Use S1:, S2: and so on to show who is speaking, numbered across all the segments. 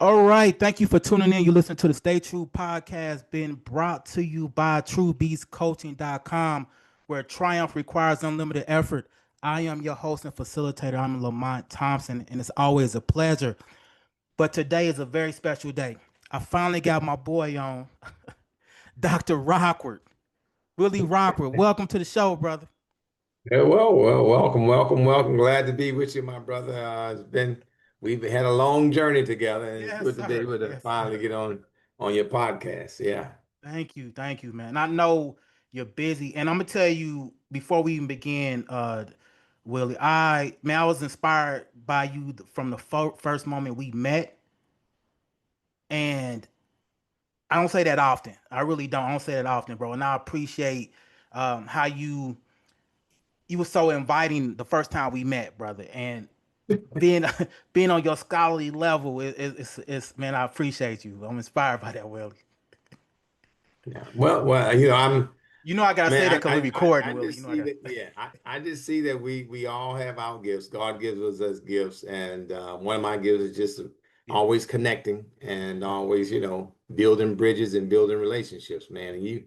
S1: All right. Thank you for tuning in. You listen to the Stay True podcast, being brought to you by TrueBeastCoaching.com, where triumph requires unlimited effort. I am your host and facilitator. I'm Lamont Thompson, and it's always a pleasure. But today is a very special day. I finally got my boy on, Dr. Rockward. Willie Rockward. Welcome to the show, brother.
S2: Yeah, well, welcome. Glad to be with you, my brother. We've had a long journey together, and it's
S1: Yes,
S2: good to be
S1: sir.
S2: able to
S1: Yes,
S2: finally
S1: sir.
S2: get on your podcast. Yeah.
S1: Thank you, man. I know you're busy, and I'm gonna tell you before we even begin, Willie. I was inspired by you from the first moment we met, and I don't say that often. I really don't. I don't say that often, bro. And I appreciate how you were so inviting the first time we met, brother, and being being on your scholarly level is man. I appreciate you. I'm inspired by that, Willie.
S2: Yeah. Well,
S1: You know I gotta say that
S2: man,
S1: because we're recording,
S2: I
S1: Willie. You
S2: just
S1: know I
S2: see
S1: got.
S2: that. Yeah, I just see that we all have our gifts. God gives us gifts, and one of my gifts is just
S1: Yeah,
S2: always connecting and
S1: yeah.
S2: always, building bridges and building relationships, man. And you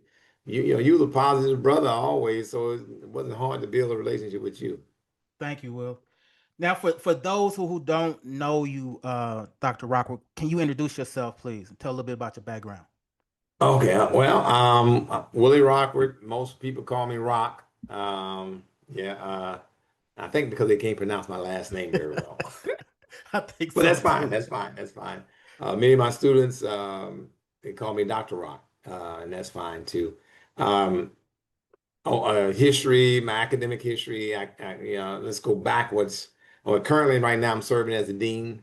S2: was a positive brother always, so it wasn't hard to build a relationship with you.
S1: Thank you, Will. Now, for those who don't know you, Dr. Rockwell, can you introduce yourself, please, and tell a little bit about your background?
S2: Okay, Willie Rockward. Most people call me Rock. Yeah, I think because they can't pronounce my last name very well.
S1: I think
S2: But
S1: so
S2: that's fine.
S1: too.
S2: That's fine. That's fine. Many of my students, they call me Dr. Rock, and that's fine too. Um, History, my academic history. Let's go backwards. Currently, right now, I'm serving as the dean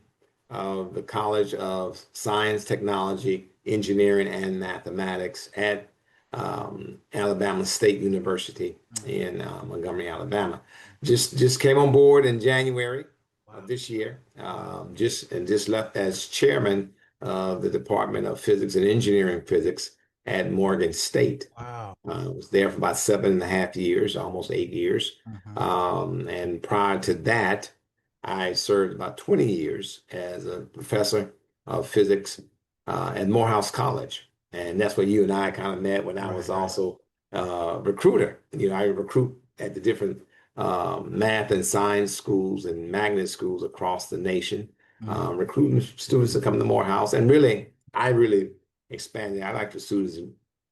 S2: of the College of Science, Technology, Engineering, and Mathematics at Alabama State University
S1: Mhm.
S2: in Montgomery, Alabama. Just came on board in January of
S1: Wow.
S2: this year. Just left as chairman of the Department of Physics and Engineering Physics at Morgan State.
S1: Wow.
S2: Was there for about 7.5 years, almost 8 years.
S1: Hmm.
S2: And prior to that, I served about 20 years as a professor of physics at Morehouse College. And that's where you and I kind of met when I was
S1: Right, right.
S2: also a recruiter. I recruit at the different math and science schools and magnet schools across the nation,
S1: Hmm.
S2: recruiting students to come to Morehouse. And really, I really expanded. I like the students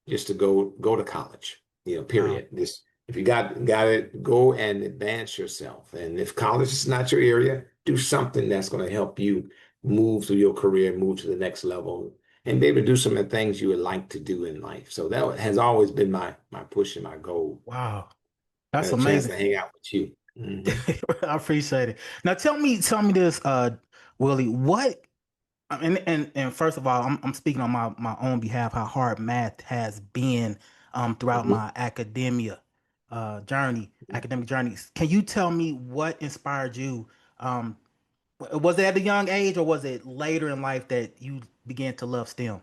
S2: just to go to college,
S1: Wow.
S2: period. Just if you got it, go and advance yourself. And if college is not your area, do something that's going to help you move through your career, move to the next level, and be able to do some of the things you would like to do in life. So that has always been my push and my goal.
S1: Wow.
S2: I
S1: That's
S2: had a chance
S1: amazing.
S2: to hang out with you.
S1: I appreciate it. Now tell me this, Willie, what and first of all, I'm speaking on my own behalf, how hard math has been throughout
S2: Mhm.
S1: my academic journeys. Can you tell me what inspired you? Um, was it at a young age or was it later in life that you began to love STEM?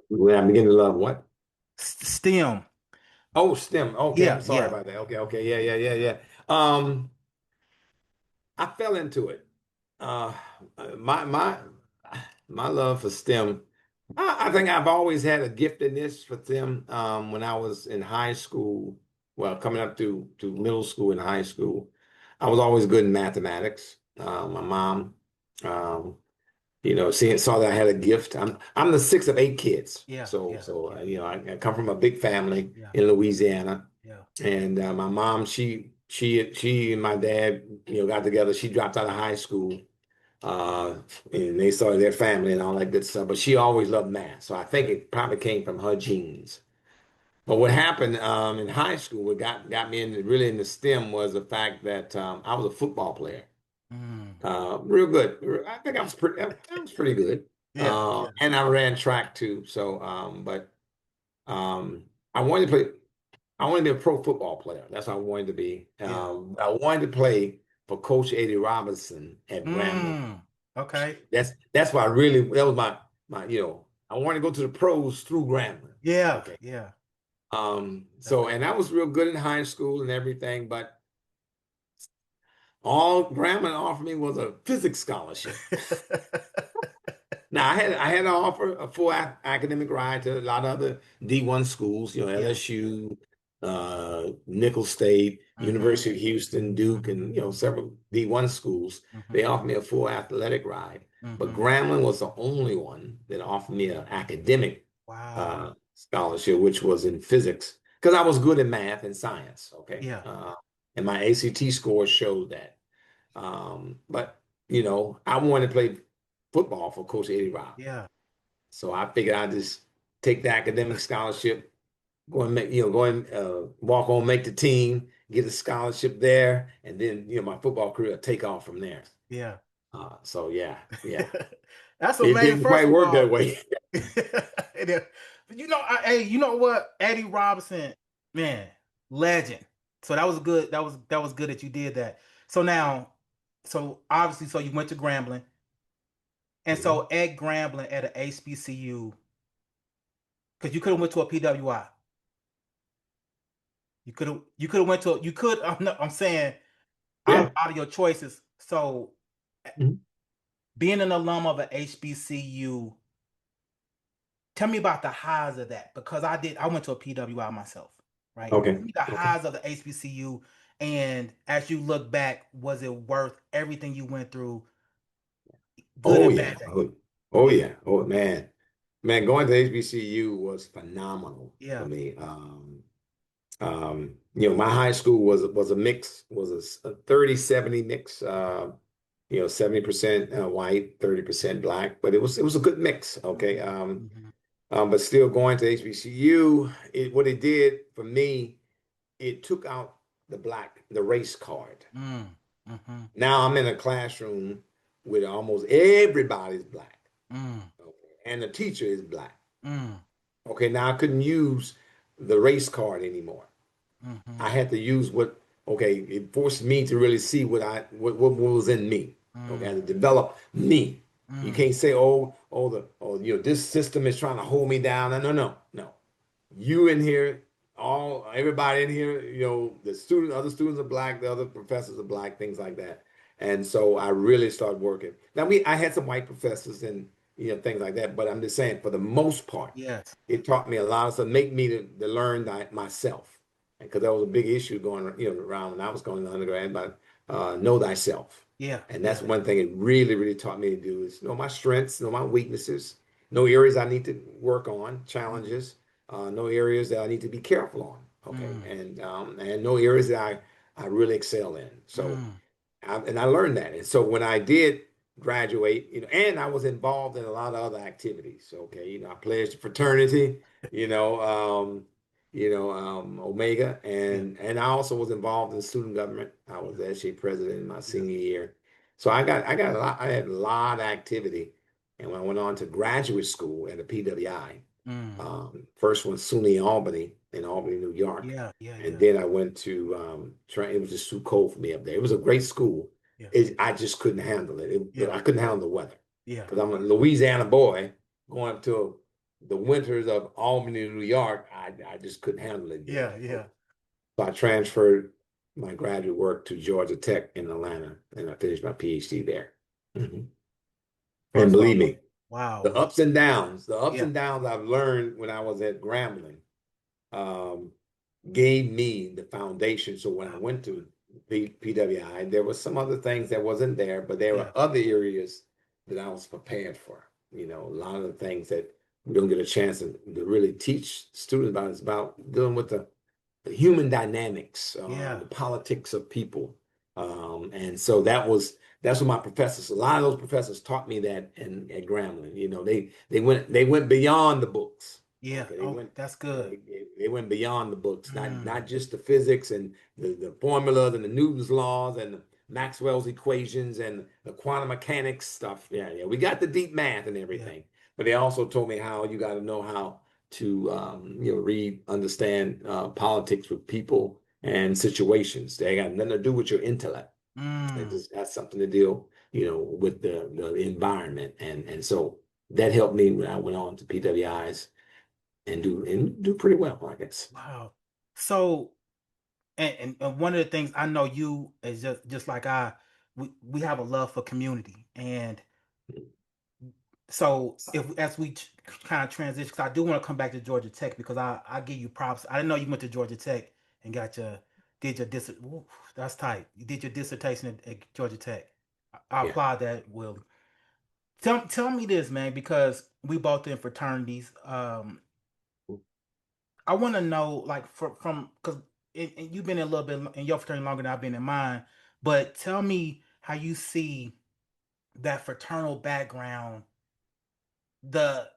S2: When I begin to love what?
S1: STEM.
S2: Oh, STEM. Okay,
S1: Yeah,
S2: I'm sorry
S1: yeah.
S2: about that. Okay. Yeah. Um, I fell into it. Uh, my my love for STEM. I think I've always had a giftedness for STEM. When I was in high school, well, coming up to middle school and high school, I was always good in mathematics. My mom, um, seeing saw that I had a gift. I'm the sixth of eight kids,
S1: Yeah,
S2: so
S1: yeah,
S2: so
S1: yeah,
S2: I come from a big family
S1: yeah,
S2: in Louisiana.
S1: yeah.
S2: And my mom, she and my dad, got together. She dropped out of high school, uh, and they started their family and all that good stuff. But she always loved math, so I think it probably came from her genes. But what happened in high school, what got me really into STEM was the fact that I was a football player,
S1: Mm.
S2: real good. I think I was pretty good,
S1: Yeah, yeah.
S2: and I ran track too. So, but I wanted to play. I wanted to be a pro football player. That's what I wanted to be.
S1: Yeah.
S2: I wanted to play for Coach Eddie Robinson at Grambling.
S1: Mm. Okay.
S2: That's why that was my I wanted to go to the pros through Grambling.
S1: Yeah,
S2: Okay.
S1: yeah.
S2: So and I was real good in high school and everything, but All Grambling offered me was a physics scholarship. Now I had to offer a full academic ride to a lot of other D1 schools,
S1: Yeah.
S2: LSU, Nicholls State,
S1: Mm-hmm.
S2: University of Houston, Duke, and several D1 schools.
S1: Mm-hmm.
S2: They offered me a full athletic ride, but
S1: Mm-hmm.
S2: Grambling was the only one that offered me an academic
S1: Wow.
S2: scholarship, which was in physics, because I was good in math and science. Okay,
S1: Yeah.
S2: and my ACT scores showed that. But I wanted to play football for Coach Eddie Robb.
S1: Yeah.
S2: So I figured I'd just take the academic scholarship, go and walk on, make the team, get a scholarship there, and then my football career will take off from there.
S1: Yeah.
S2: So yeah, yeah,
S1: That's
S2: it
S1: amazing.
S2: didn't
S1: First
S2: quite
S1: of
S2: work that
S1: all,
S2: way.
S1: hey, you know what? Eddie Robinson, man, legend. So that was good. That was good that you did that. So now, so obviously, so you went to Grambling, and
S2: Mhm.
S1: so at Grambling at a HBCU, because you could have went to a PWI. You could have went to you could. I'm saying
S2: Yeah.
S1: out of your choices. So
S2: Mhm.
S1: being an alum of a HBCU, tell me about the highs of that because I went to a PWI myself, right?
S2: Okay.
S1: Tell me the
S2: Okay.
S1: highs of the HBCU, and as you look back, was it worth everything you went through, good
S2: Oh
S1: and
S2: yeah.
S1: bad days?
S2: Oh
S1: Yeah,
S2: yeah. Oh man. Man, going to HBCU was phenomenal for
S1: yeah,
S2: me. My high school was a mix, was a 30-70 mix, 70% white, 30% black, but it was a good mix, okay?
S1: mm-hmm.
S2: But still going to HBCU, what it did for me, it took out the race card.
S1: Mm-hmm.
S2: Now I'm in a classroom with almost everybody's black,
S1: Mm,
S2: okay? And the teacher is black.
S1: mm,
S2: Okay, now I couldn't use the race card anymore.
S1: mm-hmm.
S2: I had to use okay, it forced me to really see what was in me. Okay, I had to develop me. You
S1: Mm,
S2: can't say, this system is trying to hold me down. No, no, no, no. You in here, everybody in here, other students are black, the other professors are black, things like that. And so I really started working. Now I had some white professors and things like that, but I'm just saying for the most part,
S1: yes,
S2: it taught me a lot of stuff, make me to learn myself. Because that was a big issue going around when I was going to undergrad, but know thyself.
S1: yeah,
S2: And that's
S1: yeah,
S2: one thing it really, really taught me to do is know my strengths, know my weaknesses, know areas I need to work on,
S1: mm,
S2: challenges, know areas that I need to be careful on. Okay.
S1: mm,
S2: And know areas that I really excel in. So
S1: mm,
S2: and I learned that. And so when I did graduate, and I was involved in a lot of other activities. Okay, I pledged to fraternity, Omega,
S1: yeah,
S2: and I also was involved in student government. I was
S1: yeah,
S2: the SJ president in my
S1: yeah,
S2: senior year. So I got a lot, I had a lot of activity. And when I went on to graduate school at a PWI,
S1: mm,
S2: first one, SUNY Albany in Albany, New York.
S1: yeah, yeah,
S2: And
S1: yeah,
S2: then I went to it was just too cold for me up there. It was a great school.
S1: yeah,
S2: I just couldn't handle it.
S1: yeah,
S2: I couldn't handle the weather
S1: yeah,
S2: because I'm a Louisiana boy going up to the winters of Albany, New York. I just couldn't handle it good.
S1: yeah, yeah.
S2: So I transferred my graduate work to Georgia Tech in Atlanta, and I finished my PhD there. Mhm. And
S1: First
S2: believe
S1: off,
S2: me,
S1: wow,
S2: the ups and
S1: yeah,
S2: downs I've learned when I was at Grambling um, gave me the foundation. So when I
S1: wow,
S2: went to PWI, there was some other things that wasn't there, but there were
S1: yeah,
S2: other areas that I was prepared for. A lot of the things that we don't get a chance to really teach students about is about dealing with the human dynamics, the
S1: yeah,
S2: politics of people. And so that's what my professors, a lot of those professors taught me that at Grambling. They went beyond the books.
S1: yeah.
S2: Okay,
S1: Oh, that's good.
S2: they went beyond the books, not
S1: Mm,
S2: just the physics and the formulas and the Newton's laws and the Maxwell's equations and the quantum mechanics stuff. Yeah, yeah, we got the deep math and
S1: yeah,
S2: everything, but they also told me how you got to know how to read, understand politics with people and situations. They got nothing to do with your intellect. It
S1: mm,
S2: just has something to deal, with the environment, and so that helped me when I went on to PWIs and do pretty well, I guess.
S1: wow. So and one of the things I know you is just like we have a love for community. And so if as we kind of transition, because I do want to come back to Georgia Tech, because I give you props. I didn't know you went to Georgia Tech and got your did your dis. Ooh, that's tight. You did your dissertation at Georgia Tech. I
S2: Yeah.
S1: applaud that, Willie. Tell me this, man, because we both in fraternities. I want to know, like, from because you've been in a little bit in your fraternity longer than I've been in mine. But tell me how you see that fraternal background. The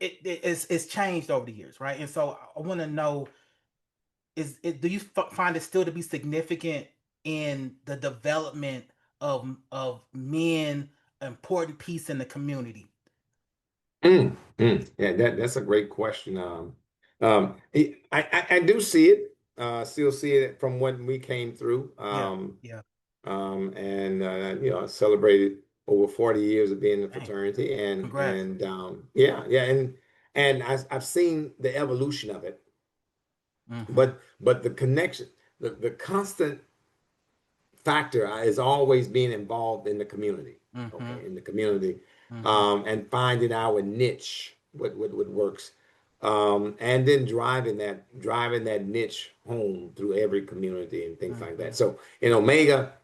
S1: it's changed over the years, right? And so I want to know, do you find it still to be significant in the development of men, important piece in the community?
S2: Yeah, that's a great question. I do see it, still see it from when we came through.
S1: Yeah, yeah.
S2: And I celebrated over 40 years of being in the
S1: Dang,
S2: fraternity,
S1: congrats.
S2: yeah, yeah, and I've seen the evolution of it,
S1: Mm-hmm.
S2: but the connection, the constant factor is always being involved in the community.
S1: Mm-hmm.
S2: Okay, in the community,
S1: Mm-hmm.
S2: and finding our niche, what works, and then driving that niche home through every community and things like
S1: Mm-hmm.
S2: that. So in Omega,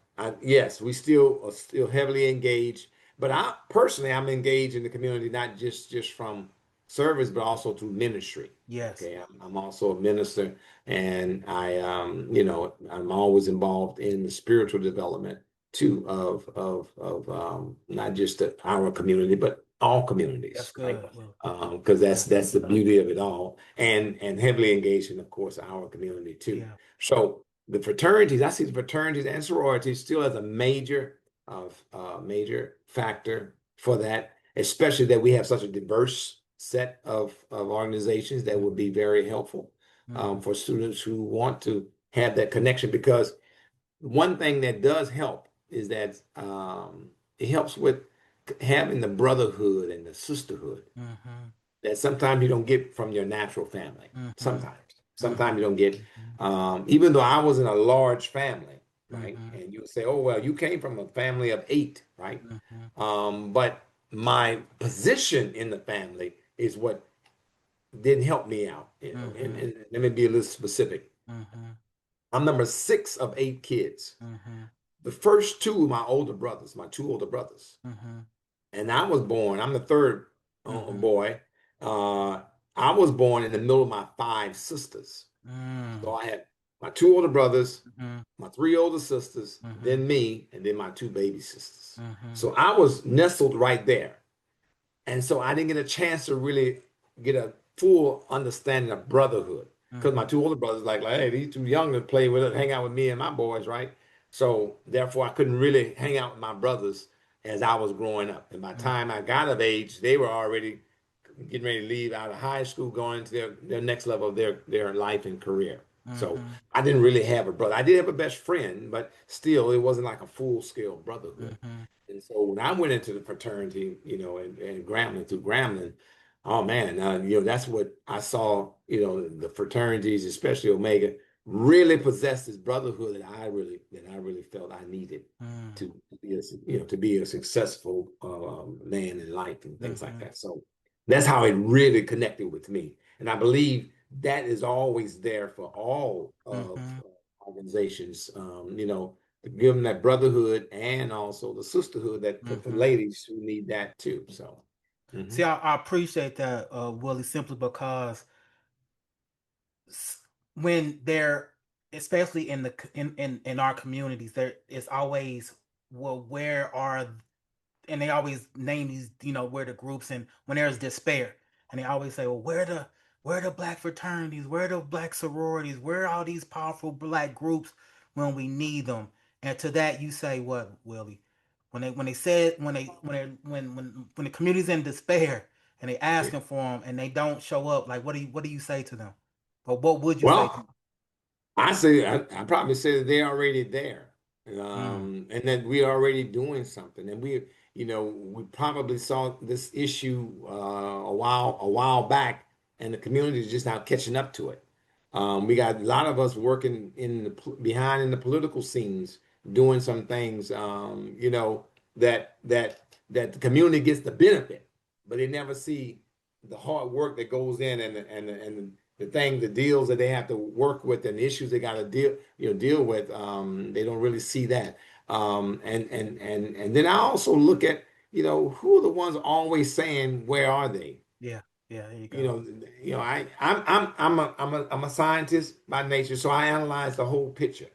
S2: yes, we still are still heavily engaged, but I personally I'm engaged in the community not just from service, but also through ministry.
S1: Yes.
S2: Okay, I'm also a minister, and I'm always involved in the spiritual development too of not just our community, but all
S1: That's
S2: communities, right?
S1: good. Well,
S2: Because that's the beauty of it all, and heavily engaged in, of course, our community too.
S1: yeah.
S2: So the fraternities, I see the fraternities and sororities still as a major factor for that, especially that we have such a diverse set of organizations that would be very helpful
S1: Mm-hmm.
S2: for students who want to have that connection. Because one thing that does help is that it helps with having the brotherhood and the sisterhood
S1: Mm-hmm.
S2: that sometimes you don't get from your natural family.
S1: Mm-hmm.
S2: Sometimes
S1: Mm-hmm.
S2: you don't get, even though I was in a large family, right?
S1: Mm-hmm.
S2: And you say, oh, well, you came from a family of eight, right?
S1: Mm-hmm.
S2: But my position in the family is what didn't help me out.
S1: Mm-hmm.
S2: And let me be a little specific.
S1: Mm-hmm.
S2: I'm number six of eight kids.
S1: Mm-hmm.
S2: The first two of my older brothers, my two older brothers,
S1: Mm-hmm.
S2: and I was born, I'm the third
S1: Mm-hmm.
S2: boy. Uh, I was born in the middle of my five sisters. So
S1: Mm-hmm.
S2: I had my two older brothers,
S1: Mm-hmm.
S2: my three older sisters,
S1: Mm-hmm.
S2: then me, and then my two baby sisters.
S1: Mm-hmm.
S2: So I was nestled right there. And so I didn't get a chance to really get a full understanding of brotherhood. Because my
S1: Mm-hmm.
S2: two older brothers like, hey, these too young to play with it, hang out with me and my boys, right? So therefore I couldn't really hang out with my brothers as I was growing up. And by the time I got of age, they were already getting ready to leave out of high school, going into their next level of their life and career. So
S1: Mm-hmm.
S2: I didn't really have a brother. I did have a best friend, but still, it wasn't like a full scale brotherhood.
S1: Mm-hmm.
S2: And so when I went into the fraternity, and Grambling through Grambling, oh man, that's what I saw. The fraternities, especially Omega, really possessed this brotherhood that I really felt I needed
S1: Mm-hmm.
S2: to be a successful man in life and things like
S1: Mm-hmm.
S2: that. So that's how it really connected with me, and I believe that is always there for all of
S1: Mm-hmm.
S2: organizations. To give them that brotherhood and also the sisterhood that for
S1: Mm-hmm.
S2: ladies who need that too. So,
S1: See,
S2: mhm.
S1: I appreciate that, Willie, simply because when they're, especially in the in our communities, there is always, well, where are, and they always name these, where the groups, and when there's despair, and they always say, well, where the black fraternities, where the black sororities, where are all these powerful black groups when we need them? And to that you say what, Willie? When they said, when the community's in despair and they
S2: Yeah.
S1: asking for them and they don't show up, like, what do you say to them? Or what would you say to
S2: Well, I probably say that they're already there,
S1: them?
S2: and that we're already doing something, and we probably saw this issue a while back, and the community is just now catching up to it. We got a lot of us working in behind in the political scenes, doing some things, that the community gets the benefit, but they never see the hard work that goes in and the thing, the deals that they have to work with and the issues they got to deal with. They don't really see that. And then I also look at, who are the ones always saying, where are they?
S1: Yeah, yeah, there you
S2: you
S1: go.
S2: know, I'm a scientist by nature, so I analyze the whole picture.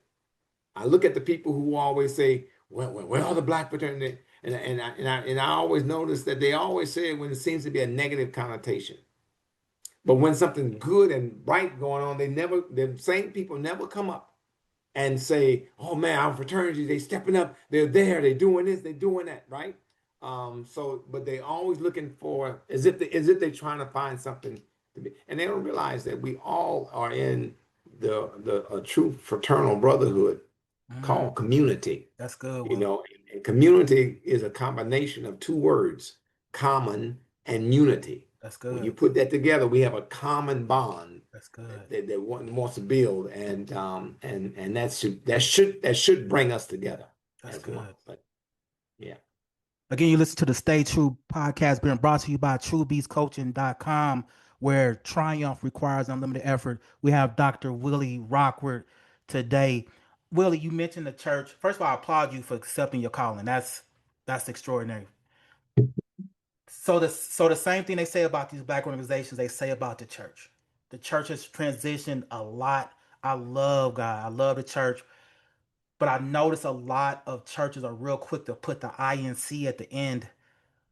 S2: I look at the people who always say, where are the black fraternity? And I always notice that they always say it when it seems to be a negative connotation. But when something good and bright going on, the same people never come up and say, "Oh man, our fraternity, they stepping up, they're there, they're doing this, they're doing that," right? But they always looking for as if they're trying to find something to be, and they don't realize that we all are in the a true fraternal brotherhood
S1: Mm,
S2: called community.
S1: that's good,
S2: You
S1: Willie.
S2: know, and community is a combination of two words, common and unity.
S1: That's
S2: When you
S1: good.
S2: put that together, we have a common bond
S1: That's
S2: that,
S1: good.
S2: that one wants to build, and that should bring us together
S1: That's
S2: as one.
S1: good.
S2: But yeah.
S1: Again, you listen to the Stay True podcast being brought to you by TrueBeastCoaching.com, where triumph requires unlimited effort. We have Dr. Willie Rockward today. Willie, you mentioned the church. First of all, I applaud you for accepting your calling. That's extraordinary. So the same thing they say about these black organizations, they say about the church. The church has transitioned a lot. I love God. I love the church. But I notice a lot of churches are real quick to put the INC at the end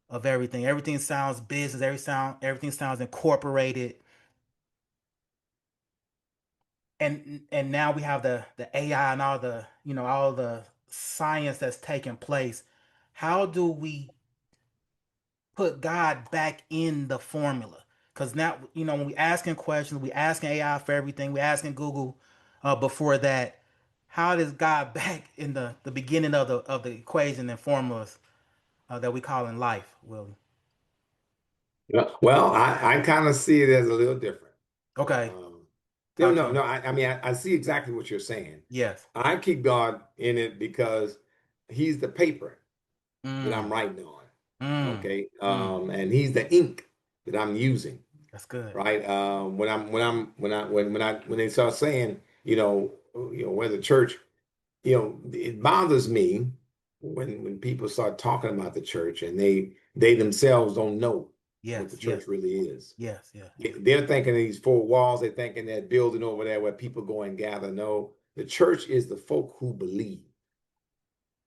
S1: of everything. Everything sounds business. Everything sounds incorporated. And now we have the AI and all the science that's taking place. How do we put God back in the formula? Because now, when we asking questions, we asking AI for everything, we asking Google before that. How does God back in the beginning of the equation and formulas that we call in life, Willie?
S2: Yeah. Well, I kind of see it as a little different.
S1: Okay,
S2: Um, no,
S1: talk to
S2: no,
S1: me.
S2: no. I mean, I see exactly what you're saying.
S1: Yes.
S2: I keep God in it because He's the paper that I'm
S1: Mm,
S2: writing on.
S1: mm,
S2: Okay.
S1: mm.
S2: And He's the ink that I'm using.
S1: That's good.
S2: Right? When they start saying, where the church, it bothers me when people start talking about the church and they themselves don't know what the
S1: Yes,
S2: church
S1: yes,
S2: really is.
S1: yes, yes, yes.
S2: They're thinking these four walls, they're thinking that building over there where people go and gather. No, the church is the folk who believe.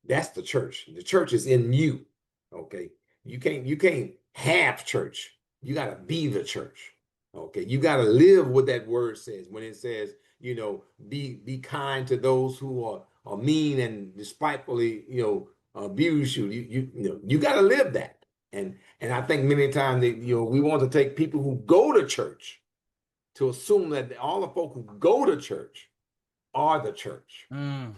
S2: That's the church. The church is in you. Okay. You can't have church. You gotta be the church. Okay. You gotta live what that word says when it says, be kind to those who are mean and despitefully, abuse you. You gotta live that. And I think many times that we want to take people who go to church to assume that all the folk who go to church are the church.
S1: Mm,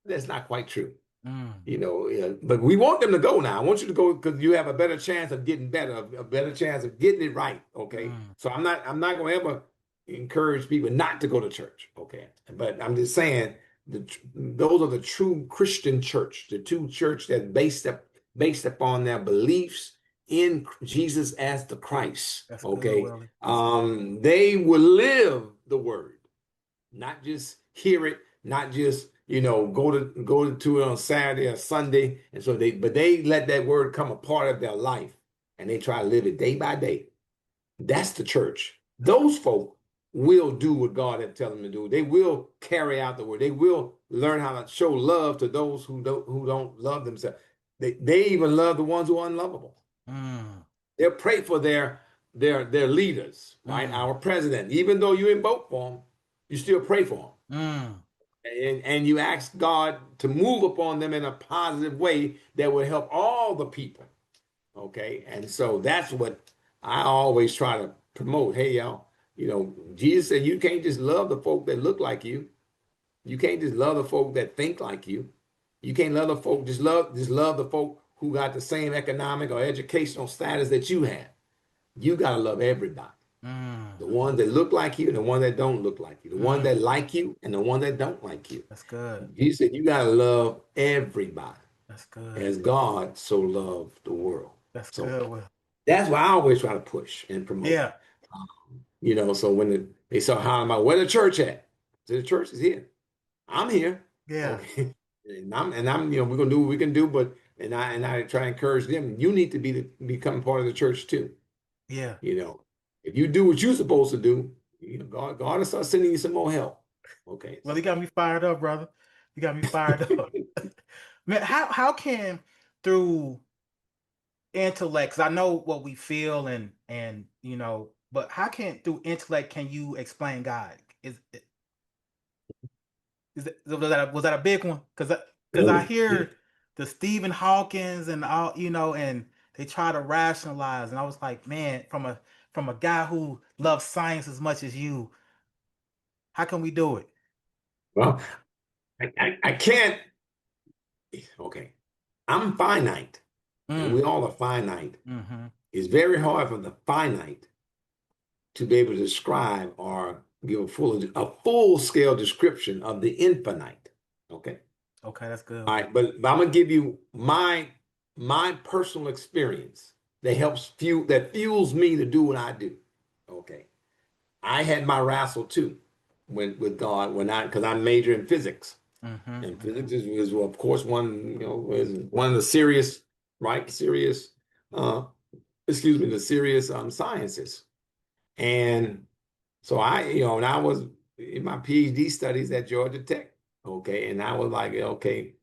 S2: That's not quite true.
S1: mm,
S2: Yeah, but we want them to go now. I want you to go because you have a better chance of getting better, a better chance of getting it right. Okay.
S1: mm.
S2: So I'm not going to ever encourage people not to go to church. Okay. But I'm just saying those are the true Christian church, the true church that's based upon their beliefs in Jesus as the Christ.
S1: That's good,
S2: Okay.
S1: Willie. That's good.
S2: They will live the word, not just hear it, not just go to it on Saturday or Sunday, and so they let that word come a part of their life, and they try to live it day by day. That's the church. Those folk will do what God has tell them to do. They will carry out the word. They will learn how to show love to those who don't love themselves. They even love the ones who are unlovable.
S1: Mm,
S2: They'll pray for their leaders, right?
S1: mm,
S2: Our president, even though you vote for him, you still pray for him.
S1: mm.
S2: And you ask God to move upon them in a positive way that will help all the people. Okay. And so that's what I always try to promote. Hey, y'all, Jesus said you can't just love the folk that look like you. You can't just love the folk that think like you. You can't love the folk, just love the folk who got the same economic or educational status that you have. You gotta love everybody.
S1: Mm,
S2: The ones that look like you and the ones that don't look like you. The ones
S1: mm.
S2: that like you and the ones that don't like you.
S1: That's good.
S2: He said you got to love everybody
S1: That's good.
S2: as God so loved the world.
S1: That's
S2: So
S1: good, Will.
S2: that's why I always try to push and promote.
S1: Yeah,
S2: So when they start hollering about where the church at, so the church is here. I'm here.
S1: yeah,
S2: Okay. And I'm, we're gonna do what we can do, but and I try to encourage them. You need to become part of the church too.
S1: yeah.
S2: You know, if you do what you're supposed to do, God will start sending you some more help. Okay,
S1: Well, you
S2: so
S1: got me fired up, brother. You got me fired up. Man, how can through intellect, 'cause I know what we feel and but how can through intellect can you explain God? Was that a big one? Because I
S2: oh, yeah.
S1: hear the Stephen Hawkins and all and they try to rationalize, and I was like, man, from a guy who loves science as much as you, how can we do it?
S2: Well, I can't. Okay, I'm finite, and
S1: Mm,
S2: we all are finite.
S1: mm-hmm.
S2: It's very hard for the finite to be able to describe or give a full scale description of the infinite. Okay.
S1: Okay, that's good.
S2: All
S1: Well,
S2: right, but I'm gonna give you my personal experience that fuels me to do what I do. Okay. I had my wrestle too with God when I because I major in physics.
S1: mm-hmm,
S2: And
S1: mm-hmm.
S2: physics is well, of course is one of the serious, right? Serious excuse me, the serious sciences. And so and I was in my PhD studies at Georgia Tech. Okay. And I was like, okay,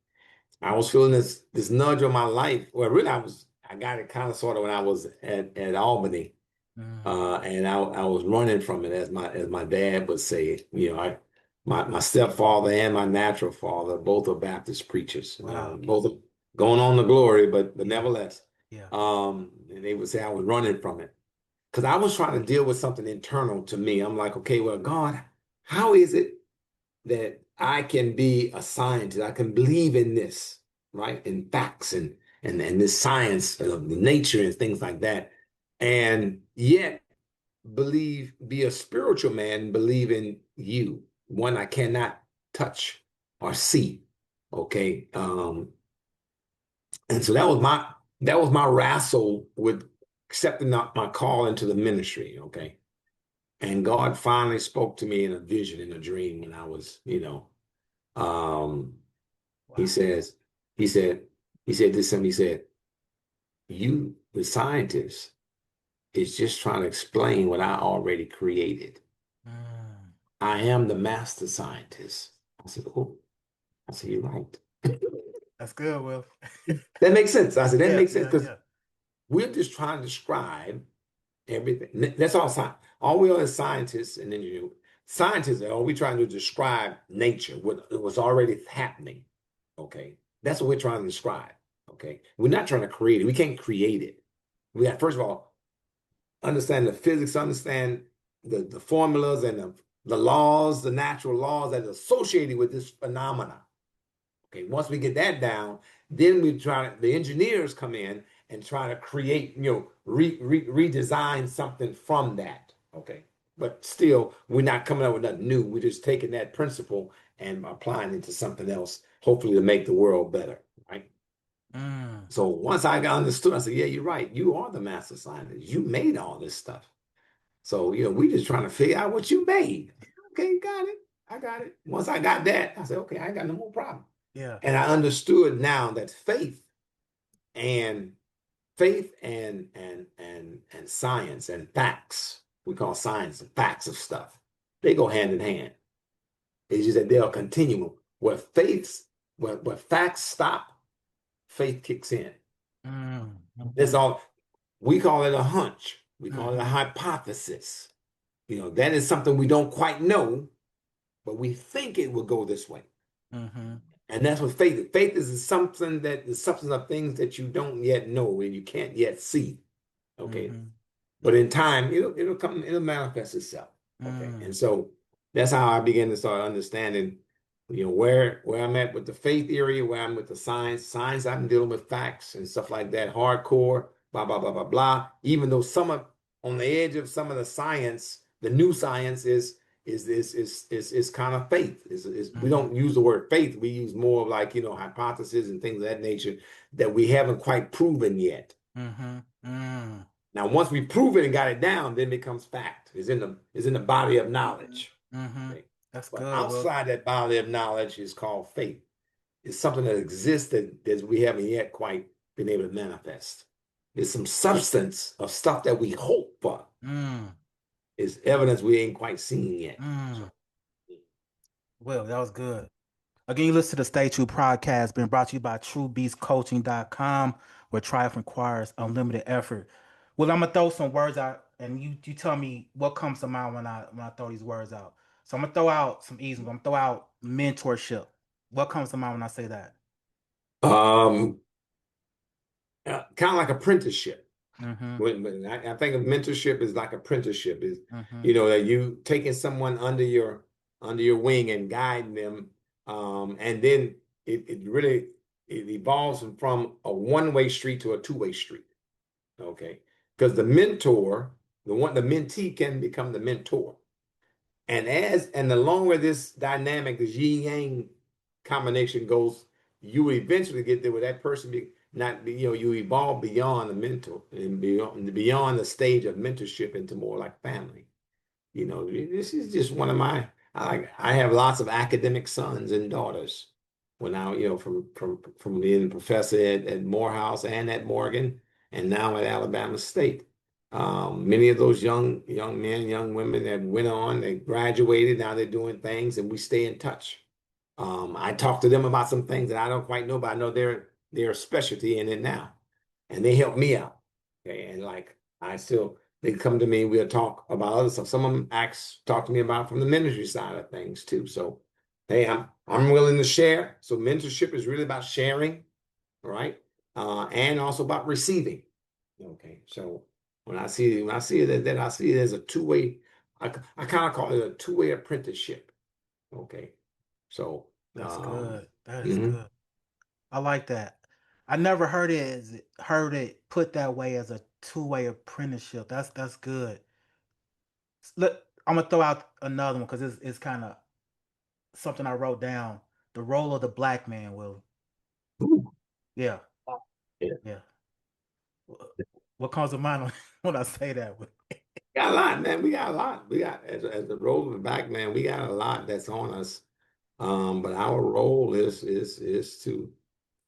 S2: I was feeling this nudge on my life. Well, really, I got it kind of sort of when I was at Albany,
S1: Mm,
S2: and I was running from it as my dad would say. My stepfather and my natural father both are Baptist preachers,
S1: wow.
S2: both are going on to glory, but
S1: Yeah,
S2: nevertheless,
S1: yeah.
S2: and they would say I was running from it because I was trying to deal with something internal to me. I'm like, okay, well, God, how is it that I can be a scientist? I can believe in this, right? In facts and this science of the nature and things like that. And yet be a spiritual man, believe in you, one I cannot touch or see. Okay. And so that was my wrestle with accepting my call into the ministry. Okay. And God finally spoke to me in a vision, in a dream when I was, he
S1: Wow.
S2: says, he said, he said this to me, he said, you, the scientist, is just trying to explain what I already created.
S1: Mm,
S2: I am the master scientist. I said, oh, I said, you're right.
S1: that's good, Will.
S2: That makes sense. I said, that
S1: Yeah,
S2: makes sense
S1: yeah,
S2: because
S1: yeah.
S2: we're just trying to describe everything. That's all science. All we are as scientists and engineers. Scientists are all we trying to describe nature, what was already happening. Okay. That's what we're trying to describe. Okay. We're not trying to create it. We can't create it. We have, first of all, understand the physics, understand the formulas and the laws, the natural laws that are associated with this phenomena. Okay, once we get that down, then the engineers come in and try to create, redesign something from that. Okay, but still, we're not coming up with nothing new. We're just taking that principle and applying it to something else, hopefully to make the world better, right?
S1: Mm,
S2: So once I got understood, I said, yeah, you're right. You are the master scientist. You made all this stuff. So, we just trying to figure out what you made. Okay, got it. I got it. Once I got that, I said, okay, I got no more problem.
S1: yeah.
S2: And I understood now that and faith and science and facts, we call science the facts of stuff. They go hand in hand. It's just that they're a continuum. Where facts stop, faith kicks in.
S1: Mm,
S2: That's
S1: mm-hmm,
S2: all. We call it a hunch. We call it a
S1: mm-hmm,
S2: hypothesis. That is something we don't quite know, but we think it will go this way.
S1: mm-hmm,
S2: And that's what faith is. Faith is something that the substance of things that you don't yet know and you can't yet see. Okay.
S1: mm-hmm,
S2: But in time, it'll come, it'll manifest itself. Okay.
S1: mm,
S2: And so that's how I began to start understanding, where I'm at with the faith area, where I'm with the science. Science, I'm dealing with facts and stuff like that, hardcore, blah, blah, blah, blah, blah. Even though some on the edge of some of the science. The new science is kind of faith. We
S1: Mm-hmm.
S2: don't use the word faith. We use more of like, hypothesis and things of that nature that we haven't quite proven yet.
S1: Mm-hmm. Mm.
S2: Now, once we prove it and got it down, then it becomes fact. It's in the body of knowledge.
S1: Mm-hmm.
S2: Okay.
S1: That's
S2: But
S1: good. Well,
S2: outside that body of knowledge is called faith. It's something that exists that we haven't yet quite been able to manifest. It's some substance of stuff that we hope for.
S1: mm,
S2: It's evidence we ain't quite seen yet.
S1: mm.
S2: So,
S1: Well, that was good. Again, you listen to the Stay True podcast, being brought to you by TrueBeastCoaching.com, where triumph requires unlimited effort. Well, I'm gonna throw some words out, and you tell me what comes to mind when I throw these words out. So I'm gonna throw out some easy ones. I'm gonna throw out mentorship. What comes to mind when I say that?
S2: um, kind of like apprenticeship.
S1: Mm-hmm.
S2: When I think of mentorship is like apprenticeship is,
S1: Mm-hmm.
S2: that you taking someone under your wing and guiding them, and then it really it evolves from a one-way street to a two-way street. Okay, because the mentee can become the mentor, and the longer this dynamic, this yin yang combination goes, you eventually get there where that person be not be, you evolve beyond the mentor and beyond the stage of mentorship into more like family. This is just one of my I have lots of academic sons and daughters. When I, from being a professor at Morehouse and at Morgan, and now at Alabama State. Many of those young men, young women that went on, they graduated, now they're doing things, and we stay in touch. I talk to them about some things that I don't quite know, but I know they're a specialty in it now, and they help me out. Okay, and like they come to me, we'll talk about other stuff. Some of them talk to me about from the ministry side of things too. So, hey, I'm willing to share. So mentorship is really about sharing, right? And also about receiving. Okay, so when I see it, then I see it as a two-way. I kind of call it a two-way apprenticeship. Okay, so
S1: That's good. That is
S2: mhm.
S1: good. I like that. I never heard it put that way as a two-way apprenticeship. That's good. Look, I'm gonna throw out another one because it's kind of something I wrote down. The role of the black man, Willie.
S2: Ooh,
S1: Yeah,
S2: yeah.
S1: yeah. What comes to mind when I say that?
S2: Got a lot, man. We got a lot. We got as the role of the black man, we got a lot that's on us. But our role is to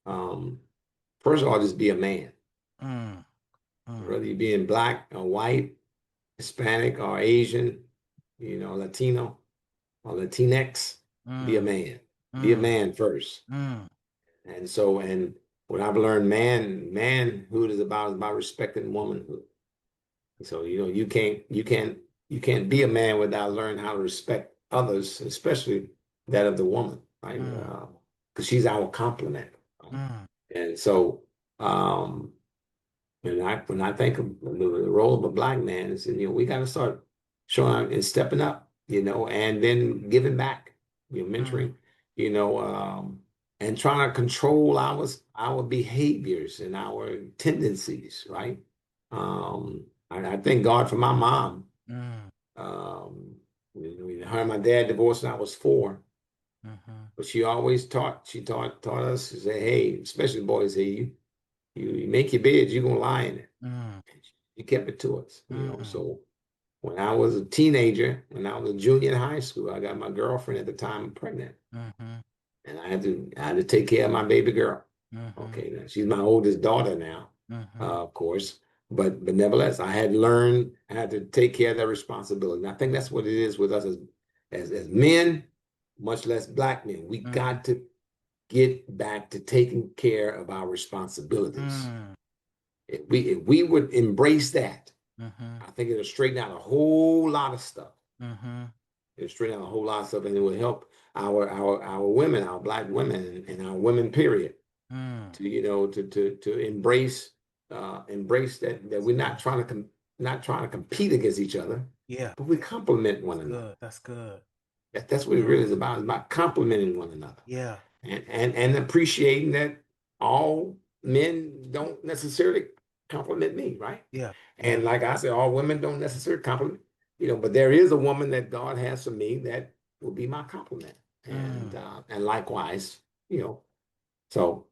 S2: um, first of all just be a man.
S1: Mm, mm,
S2: Whether you being black or white, Hispanic or Asian, Latino or Latinx, be a
S1: mm,
S2: man. Be a
S1: mm,
S2: man first.
S1: mm,
S2: And what I've learned, manhood is about respecting womanhood. So you can't be a man without learning how to respect others, especially that of the woman, right?
S1: mm,
S2: Because she's our complement.
S1: mm,
S2: And so when I think of the role of a black man, is we got to start showing and stepping up, and then giving back,
S1: mm.
S2: mentoring, you know, um, and trying to control our behaviors and our tendencies, right? I thank God for my mom.
S1: Mm,
S2: Um, her and my dad divorced when I was 4,
S1: mhm,
S2: but she taught us to say, hey, especially boys, hey, you make your bed, you're gonna lie in it.
S1: mm,
S2: He kept it to us,
S1: mm,
S2: So when I was a teenager, when I was a junior in high school, I got my girlfriend at the time pregnant,
S1: mhm,
S2: and I had to take care of my baby girl.
S1: mhm,
S2: Okay, now she's my oldest daughter now,
S1: mhm,
S2: of course, but nevertheless, I had to take care of that responsibility. And I think that's what it is with us as men, much less black men. We
S1: mhm,
S2: got to get back to taking care of our responsibilities.
S1: mm,
S2: If we would embrace that,
S1: mhm,
S2: I think it'll straighten out a whole lot of stuff.
S1: mhm,
S2: It'll straighten out a whole lot of stuff, and it will help our women, our black women, and our women, period,
S1: mm.
S2: to to embrace that we're not trying to compete against each other,
S1: Yeah,
S2: but we complement one
S1: that's
S2: another.
S1: good. That's good.
S2: That's what it really is about. It's about complimenting one another,
S1: Yeah.
S2: and appreciating that all men don't necessarily. compliment me, right?
S1: Yeah.
S2: And
S1: Yeah.
S2: like I said, all women don't necessarily compliment, but there is a woman that God has for me that will be my compliment.
S1: Mm.
S2: And likewise, you know, so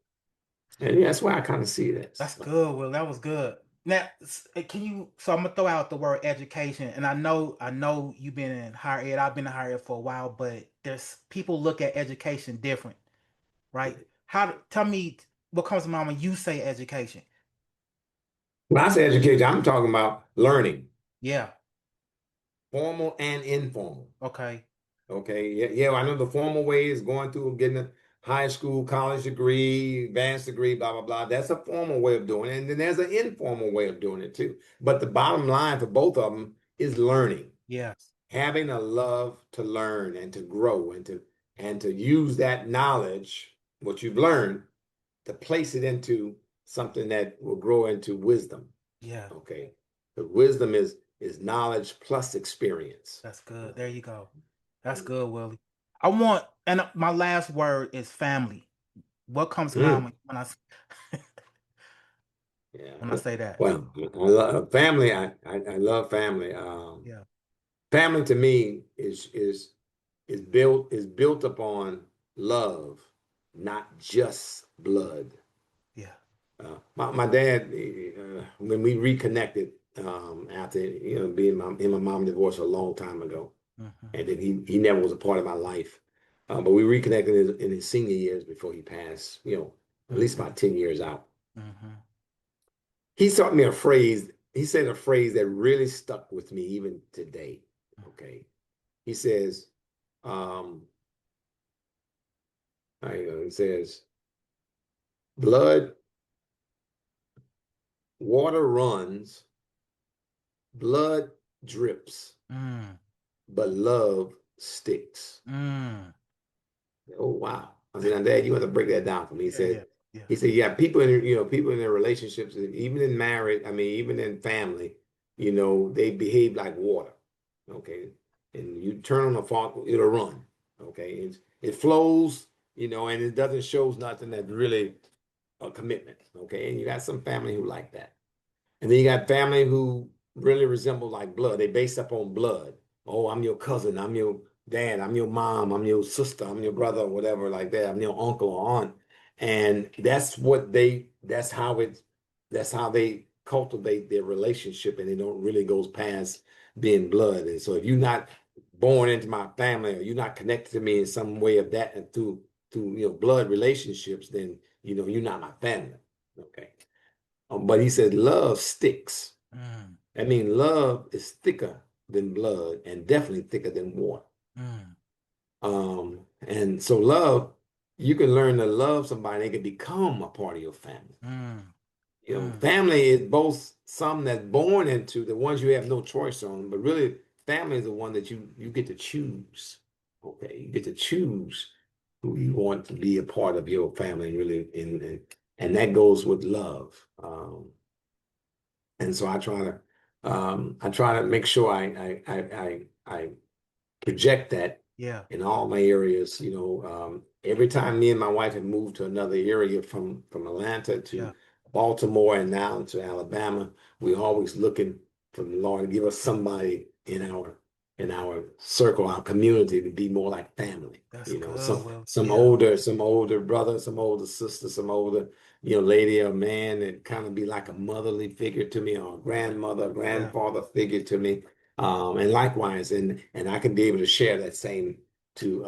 S2: and yeah, that's why I kind of see this.
S1: That's good, Will. That was good. Now, can you? So I'm gonna throw out the word education, and I know you've been in higher ed. I've been in higher ed for a while, but there's people look at education different, right? Tell me what comes to mind when you say education?
S2: When I say education, I'm talking about learning,
S1: Yeah.
S2: formal and informal.
S1: Okay.
S2: Okay, yeah, yeah. I know the formal way is going through getting a high school, college degree, advanced degree, blah blah blah. That's a formal way of doing it, and then there's an informal way of doing it too. But the bottom line for both of them is learning,
S1: Yes.
S2: having a love to learn and to grow and to use that knowledge, what you've learned, to place it into something that will grow into wisdom.
S1: Yeah.
S2: Okay, the wisdom is knowledge plus experience.
S1: That's good. There
S2: Okay.
S1: you go. That's good, Willie. I want, and my last word is family. What comes to mind
S2: Mm.
S1: when I
S2: Yeah.
S1: say that?
S2: Well, I love family. I love family.
S1: Yeah.
S2: Family to me is built upon love, not just blood.
S1: Yeah.
S2: My dad, when we reconnected after being him and mom divorced a long time ago,
S1: Hmm.
S2: and then he never was a part of my life. But we reconnected in his senior years before he passed. At least
S1: Hmm.
S2: about 10 years out.
S1: Hmm.
S2: He taught me a phrase. He said a phrase that really stuck with me even today. Okay. He says, um, he says, blood, water runs, blood drips,
S1: Mm.
S2: but love sticks.
S1: Mm.
S2: Oh wow. I said, now Dad, you have to break that down for me. He
S1: Yeah. Yeah.
S2: said,
S1: Yeah.
S2: he said, yeah, people in their relationships, even in marriage, I mean, even in family, they behave like water. Okay. And you turn on the faucet, it'll run. Okay. It flows, and it doesn't shows nothing that's really a commitment. Okay. And you got some family who like that. And then you got family who really resemble like blood. They based up on blood. Oh, I'm your cousin. I'm your dad. I'm your mom. I'm your sister. I'm your brother, or whatever, like that. I'm your uncle or aunt. And that's how they cultivate their relationship, and it don't really goes past being blood. And so if you're not born into my family, or you're not connected to me in some way of that and through blood relationships, then you're not my family. Okay. But he said love sticks.
S1: Mm.
S2: I mean, love is thicker than blood and definitely thicker than water.
S1: Mm.
S2: And so love, you can learn to love somebody, they can become a part of your family.
S1: Mm. Mm.
S2: Family is both some that's born into the ones you have no choice on, but really family is the one that you get to choose. Okay, you get to choose who you want to be a part of your family, really, and that goes with love. And so I try to make sure I project that
S1: Yeah.
S2: in all my areas. Every time me and my wife have moved to another area from Atlanta to
S1: Yeah.
S2: Baltimore and now to Alabama, we're always looking for the Lord to give us somebody in our circle, our community, to be more like family.
S1: That's
S2: You know,
S1: good,
S2: some
S1: Will.
S2: some
S1: Yeah.
S2: older brother, some older sister, some older lady or man that kind of be like a motherly figure to me, or a grandmother,
S1: Yeah.
S2: grandfather figure to me. And likewise, and I can be able to share that same to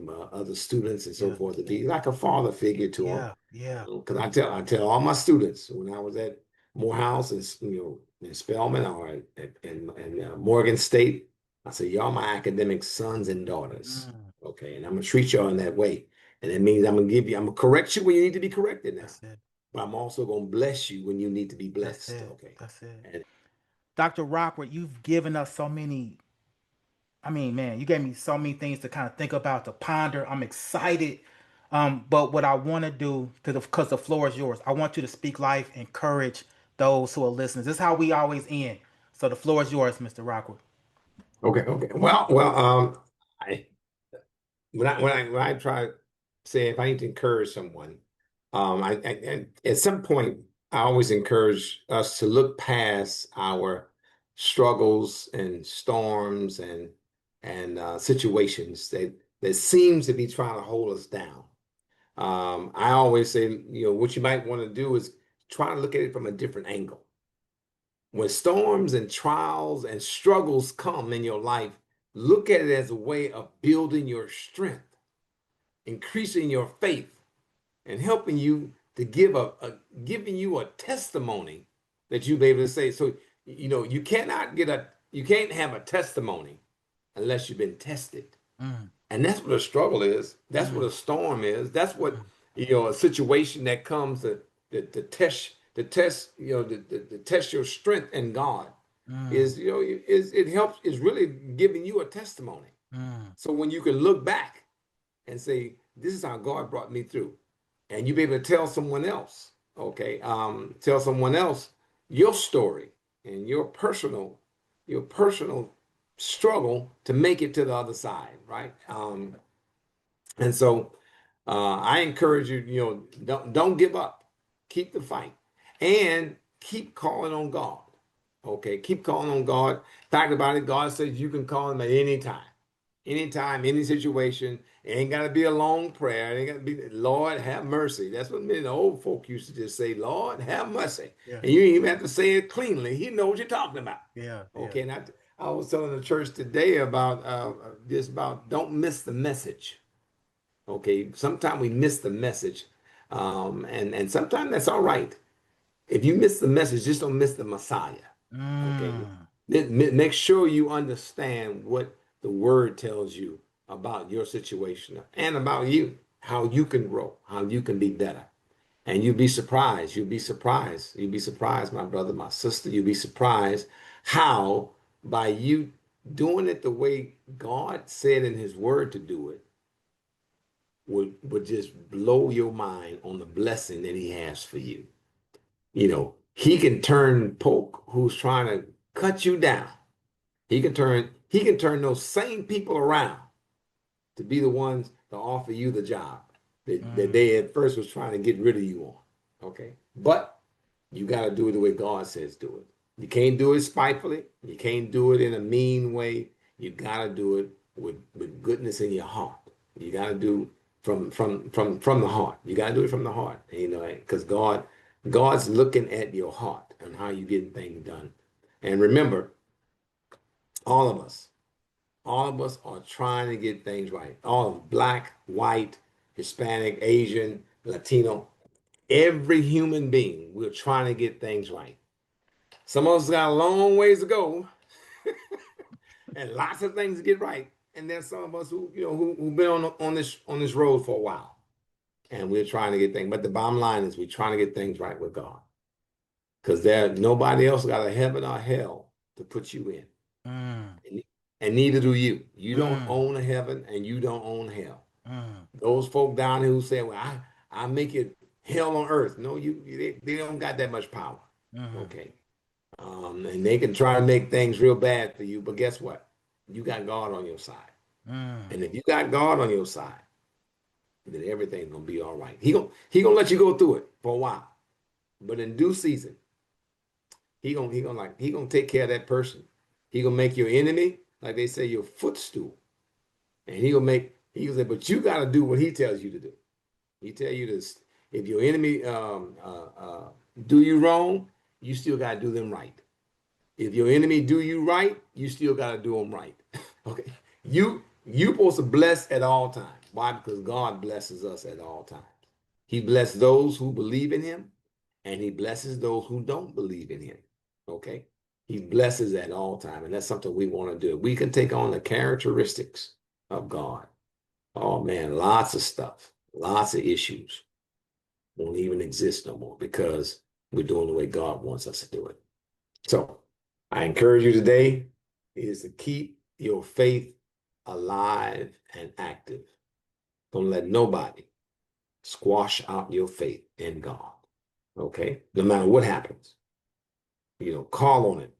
S2: my other students and so
S1: Yeah.
S2: forth, to be like a father figure to them.
S1: Yeah. Yeah.
S2: Because I tell all my students when I was at Morehouse and in Spelman or at Morgan State, I said, y'all my academic sons and daughters.
S1: Mm.
S2: Okay, and I'm gonna treat y'all in that way. And that means I'm gonna correct you when you need to be corrected now.
S1: That's it.
S2: But I'm also gonna bless you when you need to be
S1: That's
S2: blessed.
S1: it.
S2: Okay.
S1: That's it.
S2: And
S1: Dr. Rockward, you've given us so many. I mean, man, you gave me so many things to kind of think about, to ponder. I'm excited. But what I want to do, because the floor is yours, I want you to speak life, encourage those who are listening. This is how we always end. So the floor is yours, Mr. Rockwood.
S2: okay. Well, I when I try to say if I need to encourage someone, I at some point I always encourage us to look past our struggles and storms and situations that seems to be trying to hold us down. I always say, what you might want to do is try to look at it from a different angle. When storms and trials and struggles come in your life, look at it as a way of building your strength, increasing your faith, and helping you to giving you a testimony that you'll be able to say. So, you can't have a testimony unless you've been tested.
S1: Mm,
S2: And that's what a struggle is. That's what
S1: mm,
S2: a storm is. That's what,
S1: mm,
S2: a situation that comes to test your strength in God
S1: mm,
S2: is, it helps, is really giving you a testimony.
S1: mm,
S2: So when you can look back and say, this is how God brought me through, and you be able to tell someone else, okay, tell someone else your story and your personal struggle to make it to the other side, right? And so I encourage you, don't give up. Keep the fight and keep calling on God. Okay, keep calling on God. Talk about it. God says you can call him at any time. Anytime, any situation. It ain't got to be a long prayer. It ain't got to be, Lord, have mercy. That's what many of the old folk used to just say, Lord, have mercy.
S1: yeah,
S2: And you didn't even have to say it cleanly. He knows what you're talking about.
S1: yeah, yeah.
S2: Okay, and I was telling the church today about just about don't miss the message. Okay, sometimes we miss the message, and sometimes that's all right. If you miss the message, just don't miss the Messiah. Okay,
S1: Mm,
S2: make sure you understand what the word tells you about your situation and about you, how you can grow, how you can be better. And you'll be surprised. You'll be surprised. You'll be surprised, my brother, my sister. You'll be surprised how by you doing it the way God said in his word to do it would just blow your mind on the blessing that he has for you. He can turn Polk who's trying to cut you down. He can turn those same people around to be the ones to offer you the job that
S1: mm,
S2: they at first was trying to get rid of you on. Okay. But you got to do it the way God says do it. You can't do it spitefully. You can't do it in a mean way. You got to do it with goodness in your heart. You got to do from the heart. You got to do it from the heart. Because God's looking at your heart and how you getting things done. And remember, all of us, all of us are trying to get things right. All of black, white, Hispanic, Asian, Latino, every human being, we're trying to get things right. Some of us got a long ways to go and lots of things to get right. And there's some of us who've been on this road for a while. And we're trying to get things. But the bottom line is we're trying to get things right with God. Because nobody else got a heaven or hell to put you in.
S1: mm,
S2: And neither do you. You don't
S1: mm,
S2: own a heaven and you don't own hell.
S1: mm,
S2: Those folk down here who say, well, I make it hell on earth. No, they don't got that much power.
S1: mm,
S2: Okay. And they can try to make things real bad for you, but guess what? You got God on your side.
S1: mm,
S2: And if you got God on your side, then everything's gonna be all right. He gonna let you go through it for a while. But in due season, he gonna take care of that person. He gonna make your enemy, like they say, your footstool. And he gonna say, but you gotta do what he tells you to do. He tell you this: if your enemy do you wrong, you still gotta do them right. If your enemy do you right, you still gotta do them right. Okay. You supposed to bless at all times. Why? Because God blesses us at all times. He blesses those who believe in him, and he blesses those who don't believe in him. Okay. He blesses at all times, and that's something we want to do. We can take on the characteristics of God. Oh man, lots of stuff, lots of issues won't even exist no more because we're doing the way God wants us to do it. So I encourage you today is to keep your faith alive and active. Don't let nobody squash out your faith in God. Okay? No matter what happens, call on him.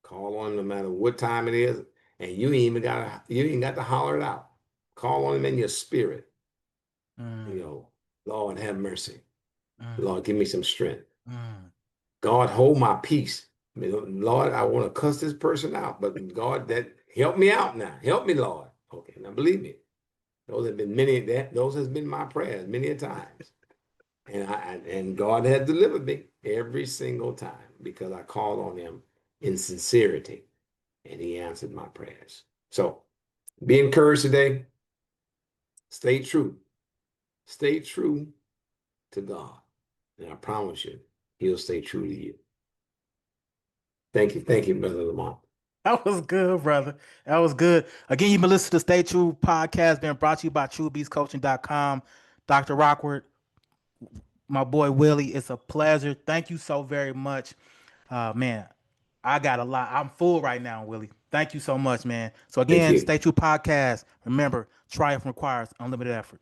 S2: Call on him no matter what time it is. And you ain't got to holler it out. Call on him in your spirit.
S1: mm,
S2: Lord, have mercy.
S1: mm,
S2: Lord, give me some strength.
S1: Mm.
S2: God, hold my peace. I mean, Lord, I want to cuss this person out, but God, that help me out now. Help me, Lord. Okay, now believe me, those have been many that those has been my prayers many a times. And God has delivered me every single time because I called on him in sincerity and he answered my prayers. So be encouraged today. Stay true. Stay true to God. And I promise you, he'll stay true to you. Thank you. Thank you, Brother Lamont.
S1: That was good, brother. That was good. Again, you've been listening to Stay True podcast being brought to you by TrueBeastCoaching.com. Dr. Rockward, my boy Willie, it's a pleasure. Thank you so very much. Man, I got a lot. I'm full right now, Willie. Thank you so much, man. So
S2: Thank
S1: again,
S2: you.
S1: Stay True podcast. Remember, triumph requires unlimited effort.